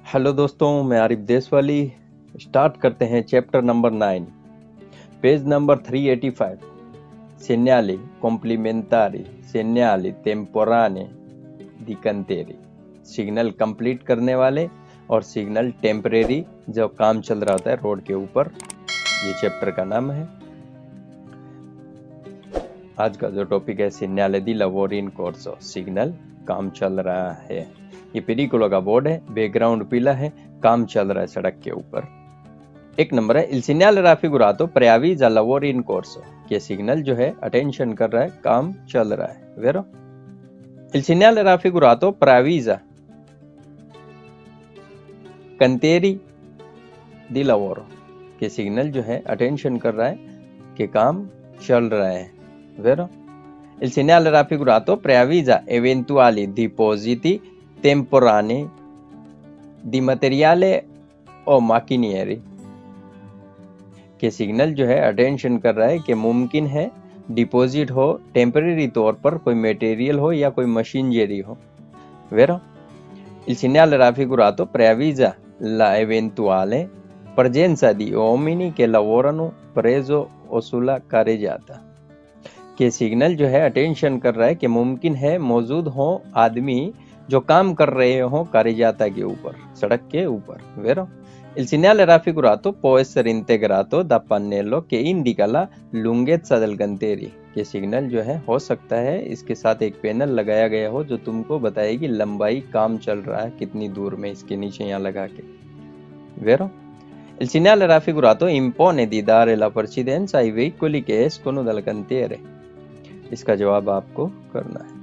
Hello दोस्तों, मैं Arif Deshwali. Start करते हैं chapter number 9, page number 385। सेgnali complementari, segnali temporanei di cantieri। Signal complete करने वाले और सिग्नल टेम्परेरी जो काम चल रहा होता है रोड के ऊपर, ये चैप्टर का नाम है। आज का जो टॉपिक है segnale di lavoro in corso, signal काम चल रहा है। ये पेरिकोलो का बोर्ड है, बैकग्राउंड पीला है, काम चल रहा है सड़क के ऊपर। एक नंबर है il segnale raffigurato preavvisa lavori in corso, ये सिग्नल जो है अटेंशन कर रहा है, काम चल रहा है। वेरो il segnale raffigurato preavvisa cantieri di lavoro, ये सिग्नल जो है अटेंशन कर रहा है कि काम चल रहा है। वेरो il segnale raffigurato preavvisa eventuali depositi temporanei di materiale o macchinari, के सिग्नल जो है अटेंशन कर रहा है कि मुमकिन है डिपॉजिट हो टेम्परेरी तौर पर, कोई मटेरियल हो या कोई मशीनरी हो। वेरो il segnale raffigurato preavvisa la eventuale presenza di uomini che lavorano preso o sulla carreggiata, के सिग्नल जो है अटेंशन कर रहा है कि मुमकिन है मौजूद हो आदमी जो काम कर रहे हो carreggiata के ऊपर, सड़क के ऊपर। वेरो il segnale raffigurato può essere integrato da pannello che indica la lunghezza del cantiere, के सिग्नल जो है हो सकता है इसके साथ एक पैनल लगाया गया हो जो तुमको बताएगी लंबाई, काम चल रहा है कितनी दूर में, इसके नीचे यहाँ लगा के। Vero? Il segnale raffigurato impone di dare la precedenza ai veicoli che escono dal cantiere, इसका जवाब आपको करना है।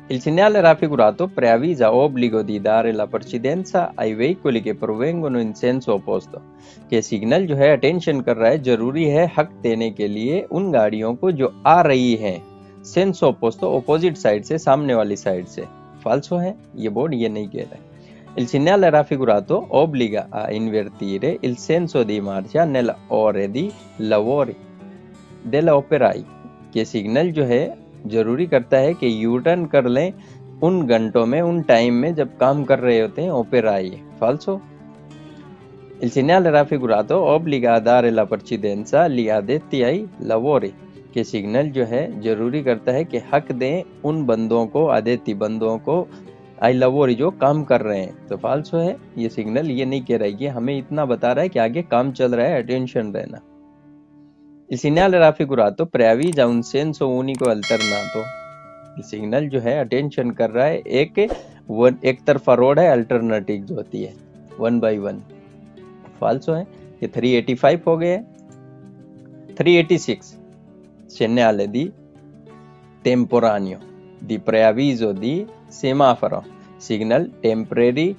Il segnale raffigurato preavvisa obbligo di dare la precedenza ai veicoli che provengono in senso opposto, के signal जो है attention कर रहा है जरूरी है हक देने के लिए उन गाड़ियों को जो आ रही हैं सेंसो ओपोस्तो, ऑपोजिट साइड से, सामने वाली साइड से। फाल्सो है ये बोर्ड, ये नहीं कह रहा है। Il segnale raffigurato obbliga a invertire il senso di marcia nelle ore di lavori della operai, के सिग्नल जो है जरूरी करता है कि यू टर्न कर लें उन घंटों में, उन टाइम में जब काम कर रहे होते हैं ओपेराई। फाल्सो il segnale raffigurato obbliga a dare la precedenza agli addetti ai lavori, के सिग्नल जो है जरूरी करता है कि हक दें उन बंदों को, अदेती बंदों को, आई लवोरी जो काम कर रहे हैं। तो फाल्सो है ये सिग्नल, ये नहीं कह रहा है, ये हमें इतना बता रहा है कि आगे काम चल रहा है, अटेंशन रहना। Il segnale raffigurato preavvisa un senso unico alternato, signal जो है अटेंशन कर रहा है एक तरफा रोड है, अल्टरनेटिव जो होती है 1/1। फाल्सो है ये 385 हो गए। 386 segnale di temporaneo di preavviso di semaforo, signal temporary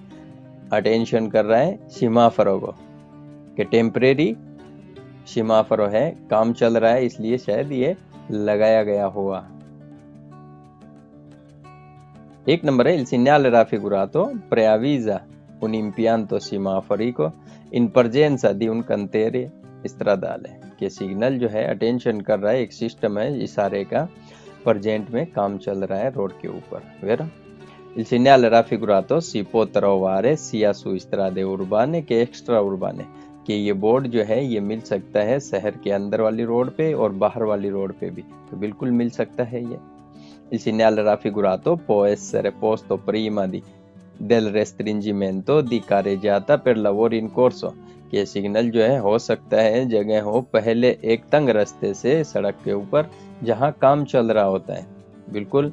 attention कर रहा है सीमाफरो को, कि टेम्परेरी सीमाफरो है, काम चल रहा है, इसलिए शायद ये लगाया गया होगा। एक नंबर है il segnale raffigurato preavvisa un impianto semaforico in presenza di un cantiere stradale, के सिग्नल जो है अटेंशन कर रहा है एक सिस्टम है इशारे का, प्रेजेंट में काम चल रहा है रोड के ऊपर। वेरो il segnale raffigurato si può trovare sia su strade urbane che extra urbane, कि ये बोर्ड जो है ये मिल सकता है शहर के अंदर वाली रोड पे और बाहर वाली रोड पे भी, तो बिल्कुल मिल सकता है ये। Il segnale raffigurato può essere posto prima del restringimento di carreggiata per lavori in corso, कि सिग्नल जो है हो सकता है जगह हो पहले एक तंग रास्ते से सड़क के ऊपर जहां काम चल रहा होता है। बिल्कुल,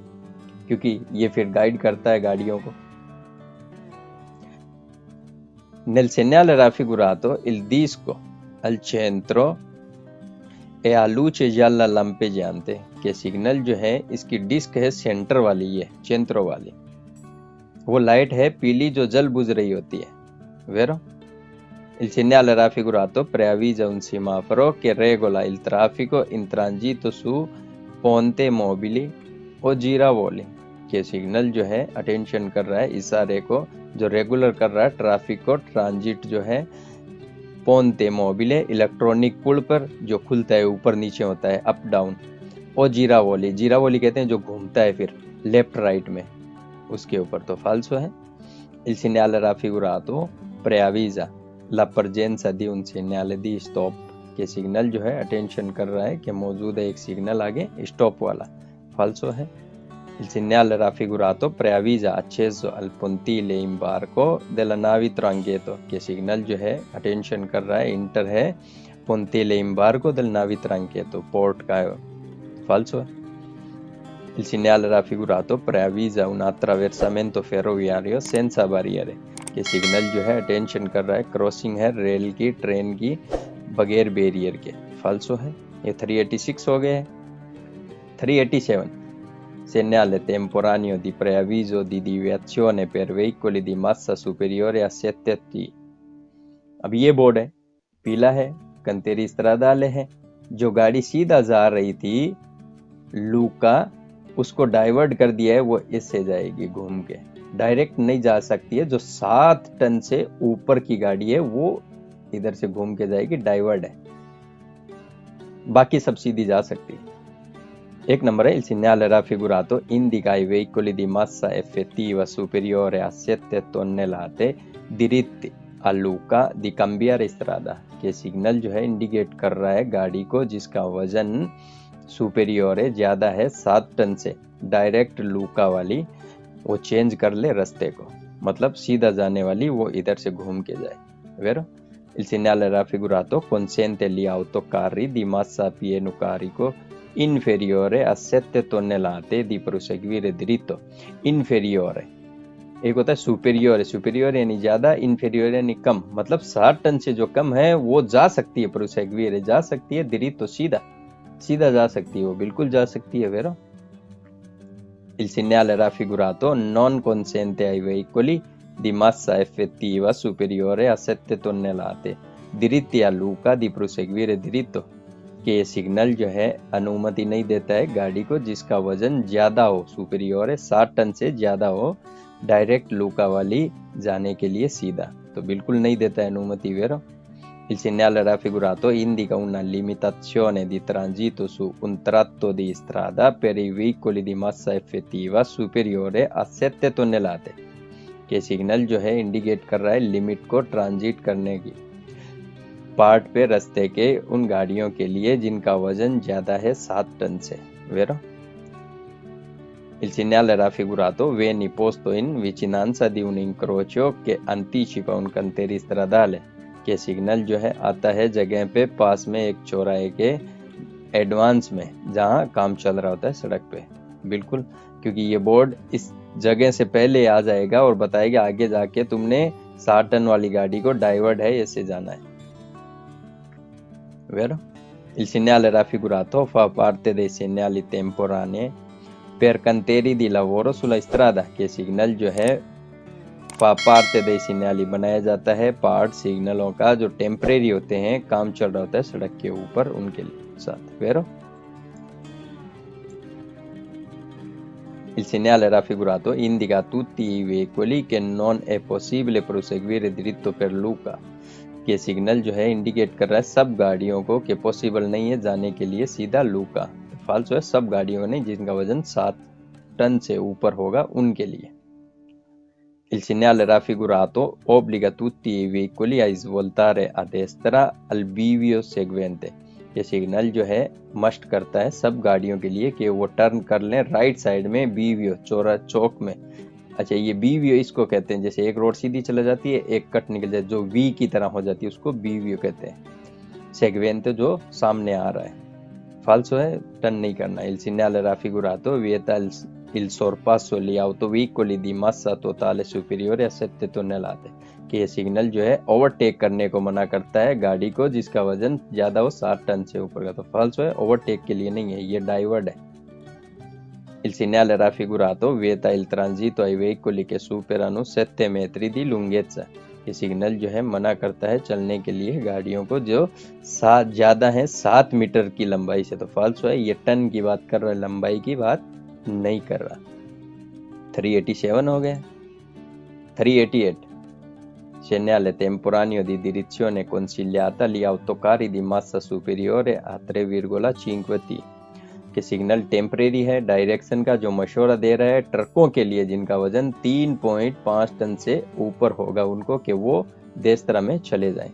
क्योंकि ये फिर गाइड करता है गाड़ियों को। Nel segnale raffigurato il disco al centro e a luce gialla lampeggiante, के सिग्नल जो है इसकी डिस्क है सेंटर वाली, ये centro वाली, वो लाइट है पीली जो जल बुझ रही होती है। Vero? Il segnale raffigurato preavvisa un semaforo che regola il traffico in transito su ponte mobili o giravoli, के सिग्नल जो है अटेंशन कर रहा है इशारे को जो रेगुलर कर रहा है ट्रैफिक को, ट्रांजिट जो है पोंते मोबिले, इलेक्ट्रॉनिक पुल पर जो खुलता है ऊपर नीचे होता है, अप डाउन, और जीरावोली, जीरावोली कहते हैं जो घूमता है फिर लेफ्ट राइट में, उसके ऊपर। तो फाल्सो है। Il segnale raffigurato preavvisa la presenza di un segnale di stop, के सिग्नल जो है अटेंशन कर रहा है कि मौजूद है एक सिग्नल आगे स्टॉप वाला। फाल्सो है। Il segnale raffigurato preavvisa accesso al pontile imbarco della nave traghetto, के सिग्नल जो है अटेंशन कर रहा है इंटर है pontile imbarco del navi traghetto, port का है। फाल्सो है। Il segnale raffigurato preavvisa un attraversamento ferroviario senza barriere, के सिग्नल जो है अटेंशन कर रहा है क्रॉसिंग है रेल की ट्रेन की बगैर बैरियर के। फाल्सो है। ये 386 हो गए हैं। 387 segnale temporaneo di preavviso di deviazione per veicoli di massa superiore a 7 T। अब ये बोर्ड है, पीला है, कंतेरी स्ट्रादाले है। जो गाड़ी सीधा जा रही थी लूका, उसको डाइवर्ट कर दिया है, वो इससे जाएगी घूम के, डायरेक्ट नहीं जा सकती है। जो 7 टन से ऊपर की गाड़ी है वो इधर से घूम के जाएगी, डाइवर्ट है। बाकी सब सीधी जा सकती है। एक नंबर है il segnale raffigurato indica ai veicoli di massa effettiva superiore a 7 tonnellate diritti a Lucca di cambiare strada, के सिग्नल जो है इंडिकेट कर रहा है गाड़ी को जिसका वजन सुपेरियोर है, ज्यादा है 7 टन से, डायरेक्ट लूका वाली वो चेंज कर ले रास्ते को, मतलब सीधा जाने वाली वो इधर से घूम के जाए। वेरो il segnale raffigurato consente agli autocarri di massa pieno carico inferiore a 7 tonnellate di proseguire dritto। inferiore एक होता है सुपेरियोर, सुपेरियोर यानी ज्यादा, इंफेरियोर यानी कम, मतलब 7 टन से जो कम है वो जा सकती है, प्रोसेग्वीर जा सकती है, दरितो सीधा सीधा जा सकती है, वो बिल्कुल जा सकती है। वेरो il segnale raffigurato non consente ai veicoli di massa effettiva superiore a 7 tonnellate diritti a Lucca di proseguire diritto, के सिग्नल जो है अनुमति नहीं देता है गाड़ी को जिसका वजन ज्यादा हो, सुपेरियोर है 7 टन से ज्यादा हो, डायरेक्ट लूका वाली जाने के लिए सीधा, तो बिल्कुल नहीं देता है अनुमति। वेरो il segnale raffigurato indica una limitazione di transito su un tratto di strada per i veicoli di massa effettiva superiore a 7 tonnellate, के सिग्नल जो है इंडिकेट कर रहा है लिमिट को ट्रांजिट करने की पार्ट पे रास्ते के उन गाड़ियों के लिए जिनका वजन ज्यादा है 7 टन से। वेरो il segnale raffigurato viene posto in vicinanza di un incrocio che anticipa un cantiere stradale, के सिग्नल जो है आता है जगह पे पास में एक चौराहे के एडवांस में जहां काम चल रहा होता है सड़क पे, बिल्कुल, क्योंकि ये बोर्ड इस जगह से पहले आ जाएगा और बताएगा आगे जाके तुमने 7 टन वाली गाड़ी को डाइवर्ट है ऐसे जाना है। Vero? Il segnale raffigurato fa parte dei segnali temporanei per cantieri di lavoro sulla strada, के सिग्नल जो है fa parte dei segnali बनाया जाता है पार्ट सिग्नलों का जो टेम्परेरी होते हैं, काम चल रहा होता है सड़क के ऊपर उनके साथ। Vero? Il segnale raffigurato indica tutti i veicoli che non è possibile proseguire dritto per Lucca, के सिग्नल जो है इंडिकेट कर रहा है सब गाड़ियों को कि पॉसिबल नहीं है जाने के लिए सीधा लूका। फाल्सो है, सब गाड़ियों नहीं जिनका वजन 7 टन से ऊपर होगा उनके लिए। Il segnale raffigurato obbliga tutti i veicoli a svoltare a destra al bivio seguente, ये सिग्नल जो है मस्ट करता है सब गाड़ियों के लिए कि वो टर्न कर लें राइट साइड में बीवियो चौक में। अच्छा, ये बीवियो इसको कहते हैं, जैसे एक रोड सीधी चला जाती है एक कट निकल जाए जो वी की तरह हो जाती है उसको बीवियो कहते हैं। सेगवेंते जो सामने आ रहा है। फाल्सो है, टर्न नहीं करना। Il segnale raffigurato vieta il sorpasso gli autoveicoli di massa totale superiore a 7 tonnellate, कि ये सिग्नल जो है ओवरटेक करने को मना करता है गाड़ी को जिसका वजन ज्यादा हो 7 टन से ऊपर का। तो फाल्सो है, ओवरटेक के लिए नहीं है, ये डाइवर्ट है। Il segnale raffigurato vieta il transito ai veicoli che superano 7 metri di lunghezza, ये सिग्नल जो है मना करता है चलने के लिए गाड़ियों को जो ज्यादा है 7 मीटर की लंबाई से। तो फाल्सो है, ये टन की बात कर रहा है, लंबाई की बात नहीं कर रहा। 387 हो गया। 388 segnale temporaneo di direzione consigliata agli autocarri di massa superiore a 3,5 T, कि सिग्नल टेम्परेरी है, डायरेक्शन का जो मशवरा दे रहा है ट्रकों के लिए जिनका वजन 3.5 टन से ऊपर होगा उनको कि वो destra में चले जाएं।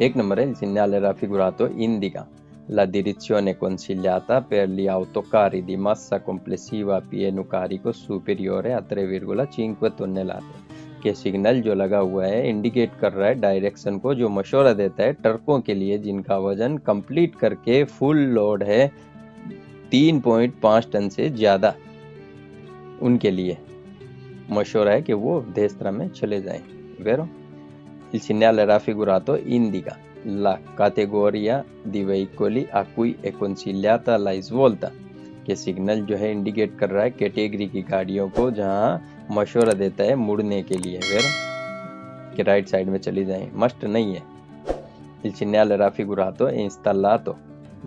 एक नंबर है, il segnale raffigurato indica la direzione consigliata per gli autocarri di massa complessiva a pieno carico superiore a 3,5 tonnellate। के सिग्नल जो लगा हुआ है इंडिकेट कर रहा है डायरेक्शन को, जो मशवरा देता है ट्रकों के लिए जिनका वजन कंप्लीट करके फुल लोड है 3.5 टन से ज्यादा, उनके लिए मशवरा है कि वो destra में चले जाएं। Vero? Il segnale raffigurato indica la categoria di veicoli a cui è consigliata la svolta। के सिग्नल जो है इंडिकेट कर रहा है कैटेगरी की गाड़ियों को जहां मशवरा देता है मुड़ने के लिए, वेरो कि राइट साइड में चली जाएं, मस्ट नहीं है। Il segnale raffigurato è installato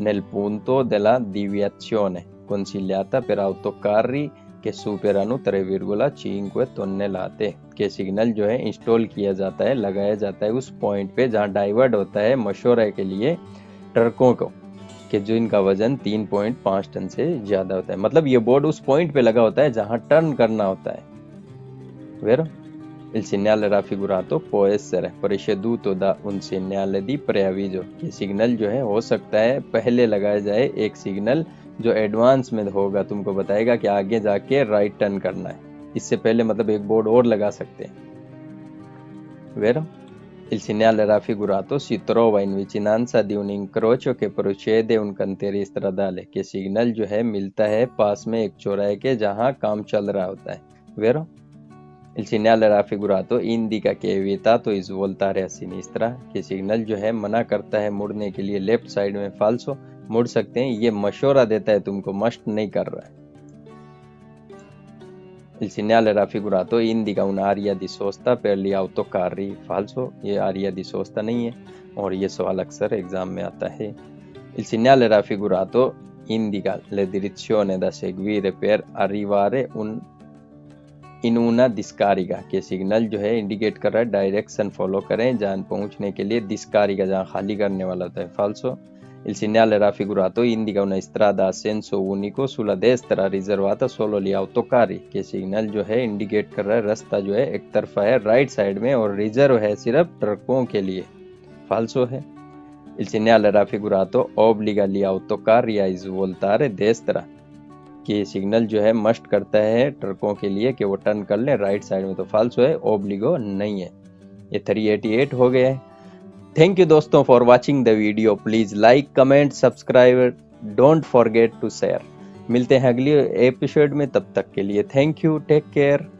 nel punto della deviazione consigliata per autocarri के superano 3,5 tonnellate। के सिग्नल जो है इंस्टॉल किया जाता है, लगाया जाता है उस पॉइंट पे जहां डाइवर्ट होता है मशवरा के लिए ट्रकों को कि जो इनका वजन 3.5 टन से ज्यादा होता है। मतलब ये बोर्ड उस पॉइंट पे लगा होता है जहां टर्न करना होता है। Vero? Il segnale raffigurato può essere preceduto da un segnale di preavviso। ये सिग्नल जो है हो सकता है पहले लगाया जाए एक सिग्नल जो एडवांस में होगा, तुमको बताएगा कि आगे जाके राइट टर्न करना है। इससे पहले मतलब एक बोर्ड और लगा सकते हैं। Vero? Il segnale raffigurato si trova in vicinanza di un incrocio che procede un cantiere stradale। के सिग्नल जो है मिलता है पास में एक चौराहे के जहां काम चल रहा होता है। Vero? Il segnale raffigurato indica che è vietato svoltare a sinistra। के सिग्नल जो है मना करता है मुड़ने के लिए लेफ्ट साइड में, फाल्सो मुड़ सकते हैं, ये मशवरा देता है तुमको, मस्ट नहीं कर रहा है। Il segnale raffigurato indica un'area di sosta per gli autocarri। फाल्सो, ये आरिया दी सोस्ता नहीं है और ये सवाल अक्सर एग्जाम में आता है। Il segnale raffigurato indica la direzione da seguire per arrivare in una discarica। के सिग्नल जो है इंडिकेट कर रहा है डायरेक्शन फॉलो करें जहां पहुंचने के लिए, discarica जहां खाली करने वाला होता है, फाल्सो। Il segnale raffigurato indica una strada a senso unico sulla destra riservata solo agli autocarri। के सिग्नल जो है इंडिकेट कर रहा है रास्ता जो है एक तरफा है राइट साइड में और रिजर्व है सिर्फ ट्रकों के लिए, फाल्सो है। Il segnale raffigurato obbliga gli autocarri a svoltare destra। कि सिग्नल जो है मस्ट करता है ट्रकों के लिए कि वो टर्न कर लें राइट साइड में, तो फाल्सो है, ओब्लिगो नहीं है। ये 388 हो गया है। थैंक यू दोस्तों for watching the video. Please like, comment, subscribe, don't forget to share. मिलते हैं अगली एपिसोड में, तब तक के लिए थैंक यू, टेक केयर।